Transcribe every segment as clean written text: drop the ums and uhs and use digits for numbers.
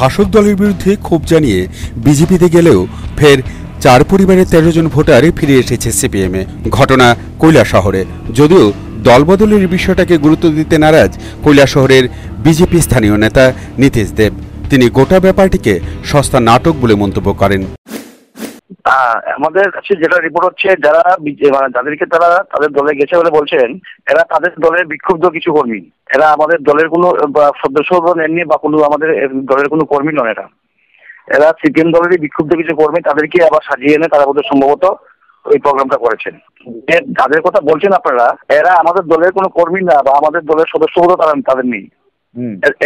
শাসক দলের বিরুদ্ধে ক্ষোভ জানিয়ে বিজেপিতে গেলেও ফের 4 পরিবারের 13 জন ভোটার ফিরে এসেছে সিপিএমে। ঘটনা কৈলাসহরে। যদিও দলবদলের বিষয়টাকে গুরুত্ব দিতে নারাজ কৈলাসহরের বিজেপি স্থানীয় নেতা নীতিশ দেব। তিনি গোটা ব্যাপারটিকে সস্তা নাটক বলে মন্তব্য করেন। আমাদের কাছে যেটা রিপোর্ট হচ্ছে, যাদেরকে তারা তাদের দলে গেছে বলে বলছেন, এরা তাদের দলের বিক্ষুব্ধ কিছু কর্মী। এরা আমাদের দলের কোনো সদস্য নেননি বা কোনো আমাদের দলের কোনো কর্মী নন। এরা সিপিএম দলেরই বিক্ষুব্ধ কিছু কর্মী। তাদেরকে আবার সাজিয়ে এনে তারা বোধহয় সম্ভবত ওই প্রোগ্রামটা করেছেন। যাদের কথা বলছেন আপনারা, এরা আমাদের দলের কোনো কর্মী না বা আমাদের দলের সদস্য বোধ তাদের নেই।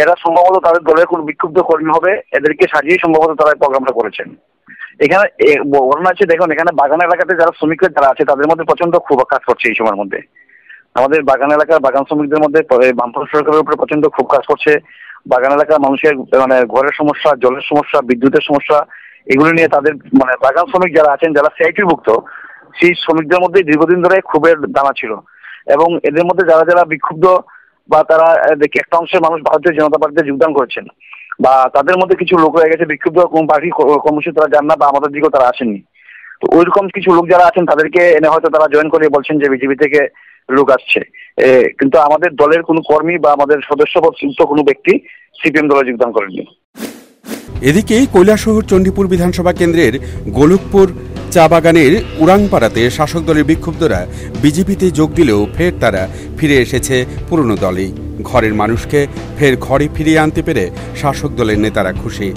এরা সম্ভবত তাদের দলের কোনো বিক্ষুব্ধ কর্মী হবে, এদেরকে সাজিয়ে সম্ভবত তারা এই প্রোগ্রামটা করেছেন। এখানে ঘটনা আছে, দেখুন এখানে বাগান এলাকাতে যারা শ্রমিকরা যারা আছে তাদের মধ্যে প্রচন্ড ক্ষোভ কাজ করছে এই সময়ের মধ্যে। আমাদের বাগান এলাকার বাগান শ্রমিকদের মধ্যে বামপন্থী সরকারের উপরে প্রচন্ড ক্ষোভ কাজ করছে। বাগান এলাকার মানুষের ঘরের সমস্যা, জলের সমস্যা, বিদ্যুতের সমস্যা, এগুলো নিয়ে তাদের বাগান শ্রমিক যারা আছেন, যারা সিআইটিভুক্ত, সেই শ্রমিকদের মধ্যে দীর্ঘদিন ধরে ক্ষোভের দানা ছিল। এবং এদের মধ্যে যারা যারা বিক্ষুব্ধ বা তারা একটা অংশের মানুষ ভারতীয় জনতা পার্টিতে যোগদান করেছেন বা তাদের মধ্যে কিছু লোক হয়ে গেছে বিক্ষুব্ধ কোন পার্টি কর্মসূচি তারা যান না বা আমাদের দিকেও তারা আসেননি। তো ওইরকম কিছু লোক যারা আছেন তাদেরকে এনে হয়তো তারা জয়েন করে বলছেন যে বিজেপি থেকে লোক আসছে, কিন্তু আমাদের দলের কোনো কর্মী বা আমাদের সদস্যভুক্ত কোনো ব্যক্তি সিপিএম দলে যোগদান করেননি। এদিকে কৈলাসহর চণ্ডীপুর বিধানসভা কেন্দ্রের গোলকপুর চা বাগানের উড়াংপাড়াতে শাসক দলের বিক্ষুব্ধরা বিজেপিতে যোগ দিলেও ফের তারা ফিরে এসেছে পুরনো দলেই। ঘরের মানুষকে ফের ঘরে ফিরিয়ে আনতে পেরে শাসক দলের নেতারা খুশি।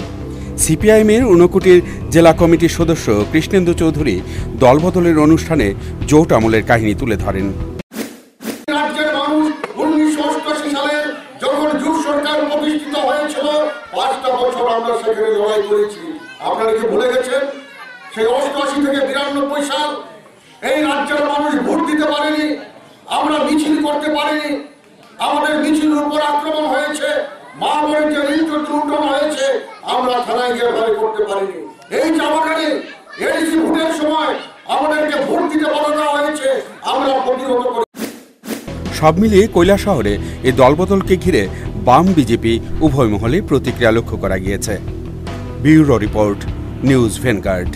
সিপিআইএমের ঊনকোটির জেলা কমিটির সদস্য কৃষ্ণেন্দু চৌধুরী দলবদলের অনুষ্ঠানে জোট আমলের কাহিনী তুলে ধরেন। রাজ্যের মানুষ 1988 সালে যখন জোট সরকার প্রতিষ্ঠিত হয়েছিল, 5টা বছর আমরা সেখানে লড়াই করেছি। আপনারা কি ভুলে গেছেন? সেই 88 থেকে 92 সাল এই রাজ্যের মানুষ ভোট দিতে পারেনি, আমরা মিছিল করতে পারিনি, আমাদের মিছিলের উপর আক্রমণ হয়েছে, মা বোনের যে লুণ্ঠন হয়েছে, আমরা থানায় গিয়ে লড়াই করতে পারিনি। এই জামাকারে এডিসি ভোটের সময় আমাদেরকে ভোট দিতে বলা হয়েছে, আমরা প্রতিহত করি। সব মিলিয়ে কৈলাসহরে এই দলবদলকে ঘিরে বাম বিজেপি উভয় মহলে প্রতিক্রিয়া লক্ষ্য করা গিয়েছে। Bureau report, news vanguard.